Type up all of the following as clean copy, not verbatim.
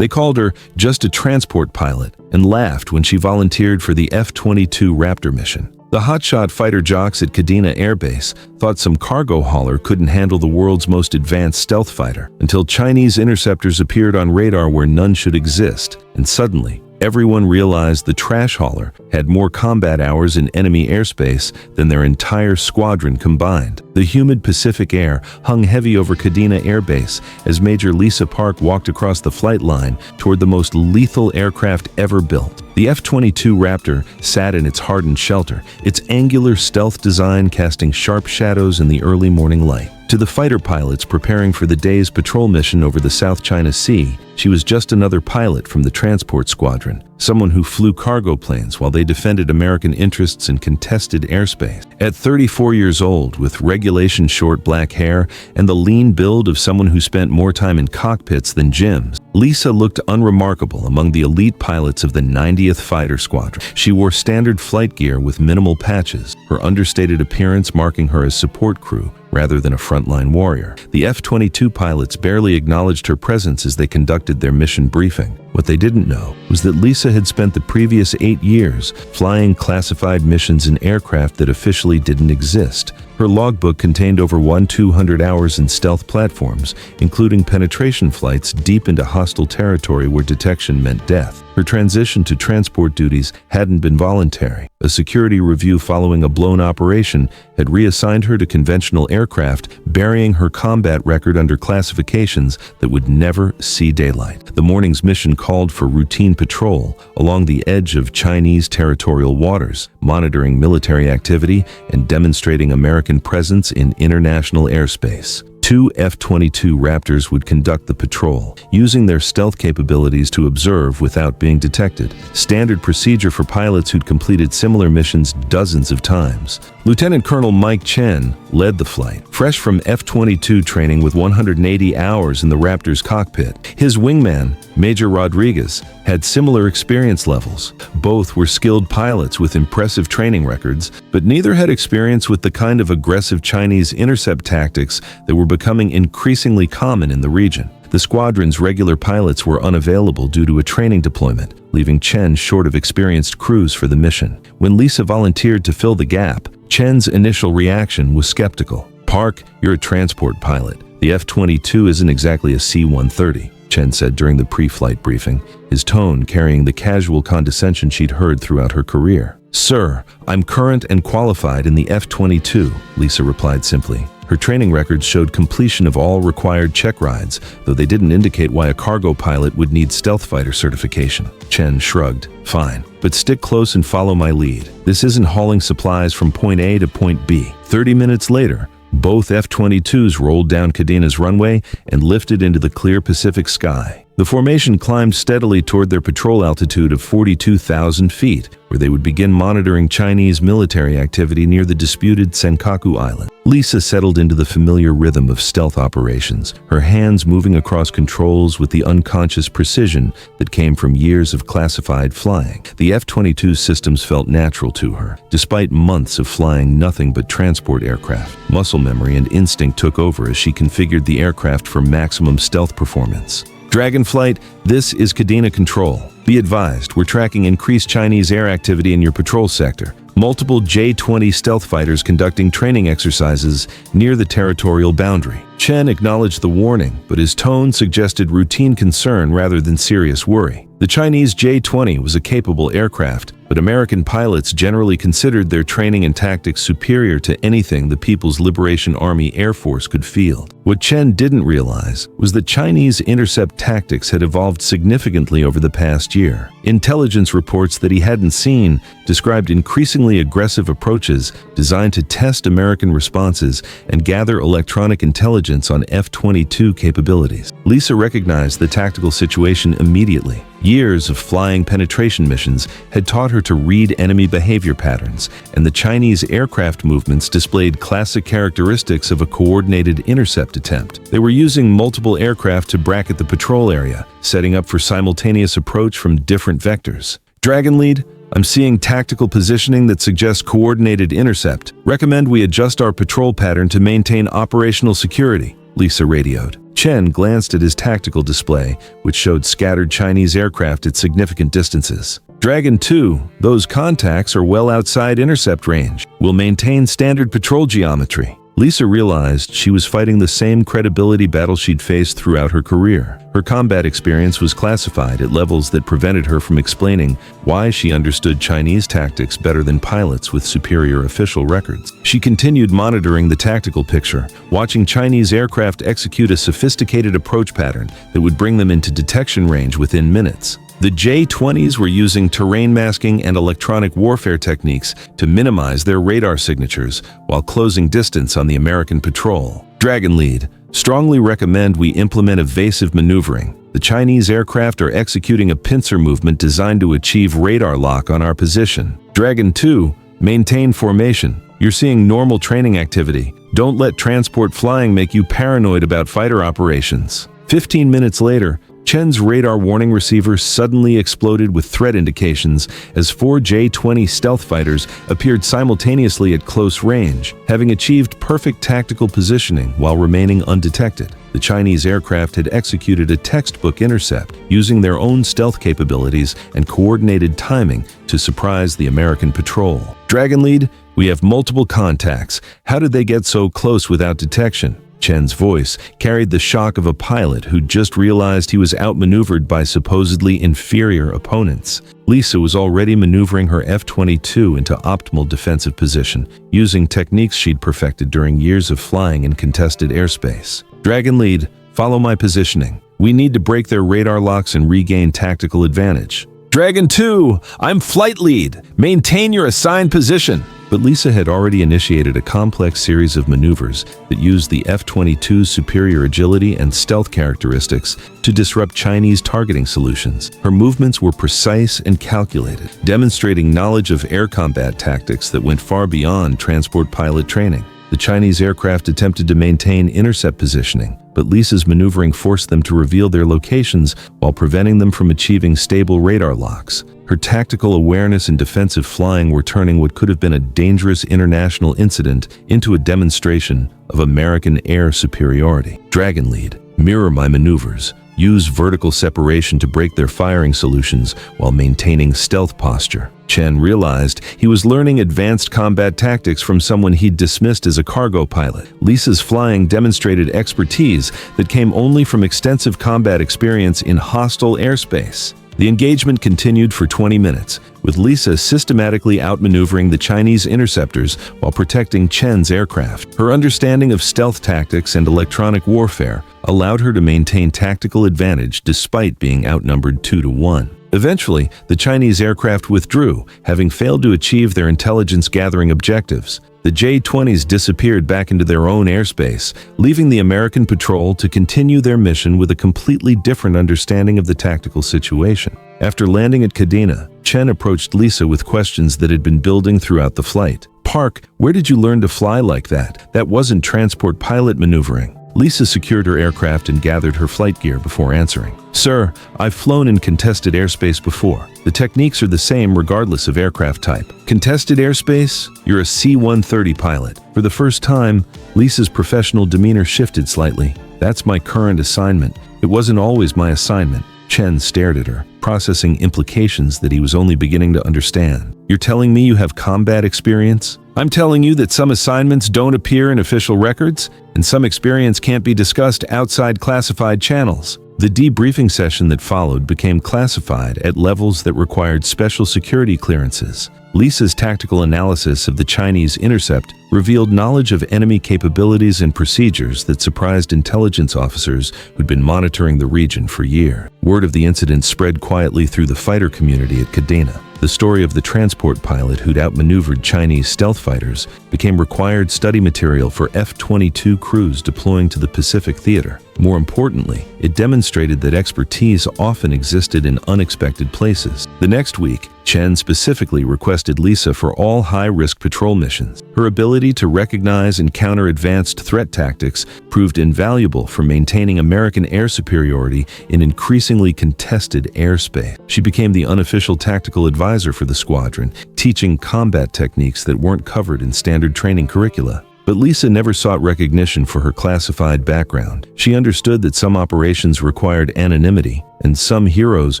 They called her just a transport pilot and laughed when she volunteered for the F-22 Raptor mission. The hotshot fighter jocks at Kadena Air Base thought some cargo hauler couldn't handle the world's most advanced stealth fighter until Chinese interceptors appeared on radar where none should exist, and suddenly, everyone realized the trash hauler had more combat hours in enemy airspace than their entire squadron combined. The humid Pacific air hung heavy over Kadena Air Base as Major Lisa Park walked across the flight line toward the most lethal aircraft ever built. The F-22 Raptor sat in its hardened shelter, its angular stealth design casting sharp shadows in the early morning light. To the fighter pilots preparing for the day's patrol mission over the South China Sea, she was just another pilot from the transport squadron, someone who flew cargo planes while they defended American interests in contested airspace. At 34 years old, with regulation-short black hair and the lean build of someone who spent more time in cockpits than gyms, Lisa looked unremarkable among the elite pilots of the 90th Fighter Squadron. She wore standard flight gear with minimal patches, her understated appearance marking her as support crew rather than a frontline warrior. The F-22 pilots barely acknowledged her presence as they conducted their mission briefing. What they didn't know was that Lisa had spent the previous 8 years flying classified missions in aircraft that officially didn't exist. Her logbook contained over 200 hours in stealth platforms, including penetration flights deep into hostile territory where detection meant death. Her transition to transport duties hadn't been voluntary. A security review following a blown operation had reassigned her to conventional aircraft, burying her combat record under classifications that would never see daylight. The morning's mission called for routine patrol along the edge of Chinese territorial waters, monitoring military activity and demonstrating American presence in international airspace. 2 F-22 Raptors would conduct the patrol, using their stealth capabilities to observe without being detected, standard procedure for pilots who'd completed similar missions dozens of times. Lieutenant Colonel Mike Chen led the flight, fresh from F-22 training with 180 hours in the Raptor's cockpit. His wingman, Major Rodriguez, had similar experience levels. Both were skilled pilots with impressive training records, but neither had experience with the kind of aggressive Chinese intercept tactics that were becoming increasingly common in the region. The squadron's regular pilots were unavailable due to a training deployment, leaving Chen short of experienced crews for the mission. When Lisa volunteered to fill the gap, Chen's initial reaction was skeptical. "Park, you're a transport pilot. The F-22 isn't exactly a C-130. Chen said during the pre-flight briefing, his tone carrying the casual condescension she'd heard throughout her career. "Sir, I'm current and qualified in the F-22, Lisa replied simply. Her training records showed completion of all required check rides, though they didn't indicate why a cargo pilot would need stealth fighter certification. Chen shrugged. "Fine, but stick close and follow my lead. This isn't hauling supplies from point A to point B." 30 minutes later, both F-22s rolled down Kadena's runway and lifted into the clear Pacific sky. The formation climbed steadily toward their patrol altitude of 42,000 feet, where they would begin monitoring Chinese military activity near the disputed Senkaku Island. Lisa settled into the familiar rhythm of stealth operations, her hands moving across controls with the unconscious precision that came from years of classified flying. The F-22 systems felt natural to her, despite months of flying nothing but transport aircraft. Muscle memory and instinct took over as she configured the aircraft for maximum stealth performance. Dragonflight, this is Kadena Control. Be advised, we're tracking increased Chinese air activity in your patrol sector. Multiple J-20 stealth fighters conducting training exercises near the territorial boundary. Chen acknowledged the warning, but his tone suggested routine concern rather than serious worry. The Chinese J-20 was a capable aircraft, but American pilots generally considered their training and tactics superior to anything the People's Liberation Army Air Force could field. What Chen didn't realize was that Chinese intercept tactics had evolved significantly over the past year. Intelligence reports that he hadn't seen described increasingly aggressive approaches designed to test American responses and gather electronic intelligence on F-22 capabilities. Lisa recognized the tactical situation immediately. Years of flying penetration missions had taught her to read enemy behavior patterns, and the Chinese aircraft movements displayed classic characteristics of a coordinated intercept attempt. They were using multiple aircraft to bracket the patrol area, setting up for simultaneous approach from different vectors. Dragon Lead, I'm seeing tactical positioning that suggests coordinated intercept. Recommend we adjust our patrol pattern to maintain operational security. Lisa radioed. Chen glanced at his tactical display, which showed scattered Chinese aircraft at significant distances. Dragon 2, those contacts are well outside intercept range. We'll maintain standard patrol geometry. Lisa realized she was fighting the same credibility battle she'd faced throughout her career. Her combat experience was classified at levels that prevented her from explaining why she understood Chinese tactics better than pilots with superior official records. She continued monitoring the tactical picture, watching Chinese aircraft execute a sophisticated approach pattern that would bring them into detection range within minutes. The J-20s were using terrain masking and electronic warfare techniques to minimize their radar signatures while closing distance on the American patrol. Dragon Lead, strongly recommend we implement evasive maneuvering. The Chinese aircraft are executing a pincer movement designed to achieve radar lock on our position. Dragon 2, maintain formation. You're seeing normal training activity. Don't let transport flying make you paranoid about fighter operations. 15 minutes later, Chen's radar warning receiver suddenly exploded with threat indications as 4 J-20 stealth fighters appeared simultaneously at close range, having achieved perfect tactical positioning while remaining undetected. The Chinese aircraft had executed a textbook intercept, using their own stealth capabilities and coordinated timing to surprise the American patrol. Dragon Lead, we have multiple contacts. How did they get so close without detection? Chen's voice carried the shock of a pilot who just realized he was outmaneuvered by supposedly inferior opponents. Lisa was already maneuvering her F-22 into optimal defensive position, using techniques she'd perfected during years of flying in contested airspace. Dragon Lead, follow my positioning. We need to break their radar locks and regain tactical advantage. Dragon 2, I'm flight lead. Maintain your assigned position. But Lisa had already initiated a complex series of maneuvers that used the F-22's superior agility and stealth characteristics to disrupt Chinese targeting solutions. Her movements were precise and calculated, demonstrating knowledge of air combat tactics that went far beyond transport pilot training. The Chinese aircraft attempted to maintain intercept positioning, but Lisa's maneuvering forced them to reveal their locations while preventing them from achieving stable radar locks. Her tactical awareness and defensive flying were turning what could have been a dangerous international incident into a demonstration of American air superiority. Dragon Lead, mirror my maneuvers. Use vertical separation to break their firing solutions while maintaining stealth posture. Chen realized he was learning advanced combat tactics from someone he'd dismissed as a cargo pilot. Lisa's flying demonstrated expertise that came only from extensive combat experience in hostile airspace. The engagement continued for 20 minutes, with Lisa systematically outmaneuvering the Chinese interceptors while protecting Chen's aircraft. Her understanding of stealth tactics and electronic warfare allowed her to maintain tactical advantage despite being outnumbered 2-1. Eventually, the Chinese aircraft withdrew, having failed to achieve their intelligence-gathering objectives. The J-20s disappeared back into their own airspace, leaving the American patrol to continue their mission with a completely different understanding of the tactical situation. After landing at Kadena, Chen approached Lisa with questions that had been building throughout the flight. "Park, where did you learn to fly like that? That wasn't transport pilot maneuvering." Lisa secured her aircraft and gathered her flight gear before answering. "Sir, I've flown in contested airspace before. The techniques are the same regardless of aircraft type." "Contested airspace? You're a C-130 pilot." For the first time, Lisa's professional demeanor shifted slightly. "That's my current assignment. It wasn't always my assignment." Chen stared at her, processing implications that he was only beginning to understand. "You're telling me you have combat experience? I'm telling you that some assignments don't appear in official records, and some experience can't be discussed outside classified channels." The debriefing session that followed became classified at levels that required special security clearances. Lisa's tactical analysis of the Chinese intercept revealed knowledge of enemy capabilities and procedures that surprised intelligence officers who'd been monitoring the region for years. Word of the incident spread quietly through the fighter community at Kadena. The story of the transport pilot who'd outmaneuvered Chinese stealth fighters became required study material for F-22 crews deploying to the Pacific Theater. More importantly, it demonstrated that expertise often existed in unexpected places. The next week, Chen specifically requested Lisa for all high-risk patrol missions. Her ability to recognize and counter advanced threat tactics proved invaluable for maintaining American air superiority in increasingly contested airspace. She became the unofficial tactical advisor for the squadron, teaching combat techniques that weren't covered in standard training curricula. But Lisa never sought recognition for her classified background. She understood that some operations required anonymity, and some heroes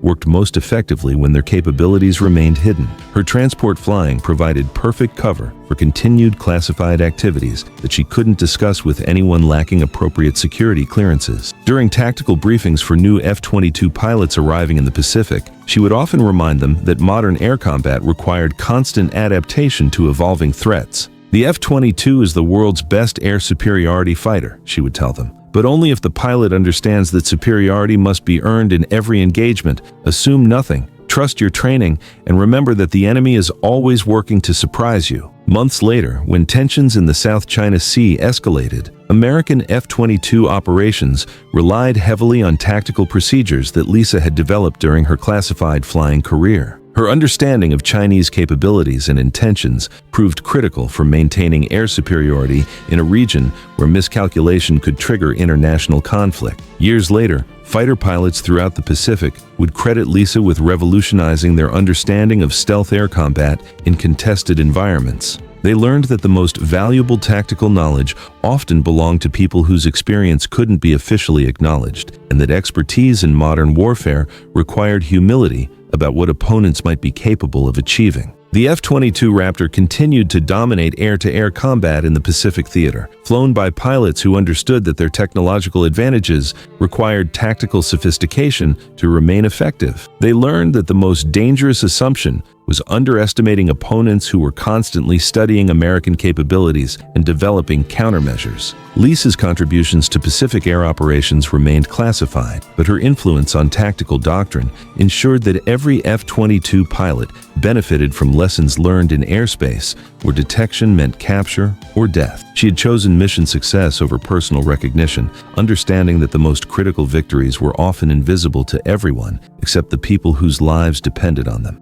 worked most effectively when their capabilities remained hidden. Her transport flying provided perfect cover for continued classified activities that she couldn't discuss with anyone lacking appropriate security clearances. During tactical briefings for new F-22 pilots arriving in the Pacific, she would often remind them that modern air combat required constant adaptation to evolving threats. The F-22 is the world's best air superiority fighter, she would tell them, but only if the pilot understands that superiority must be earned in every engagement. Assume nothing, trust your training, and remember that the enemy is always working to surprise you. Months later, when tensions in the South China Sea escalated, American F-22 operations relied heavily on tactical procedures that Lisa had developed during her classified flying career. Her understanding of Chinese capabilities and intentions proved critical for maintaining air superiority in a region where miscalculation could trigger international conflict. Years later, fighter pilots throughout the Pacific would credit Lisa with revolutionizing their understanding of stealth air combat in contested environments. They learned that the most valuable tactical knowledge often belonged to people whose experience couldn't be officially acknowledged, and that expertise in modern warfare required humility about what opponents might be capable of achieving. The F-22 Raptor continued to dominate air-to-air combat in the Pacific theater, flown by pilots who understood that their technological advantages required tactical sophistication to remain effective. They learned that the most dangerous assumption was underestimating opponents who were constantly studying American capabilities and developing countermeasures. Lisa's contributions to Pacific air operations remained classified, but her influence on tactical doctrine ensured that every F-22 pilot benefited from lessons learned in airspace, where detection meant capture or death. She had chosen mission success over personal recognition, understanding that the most critical victories were often invisible to everyone except the people whose lives depended on them.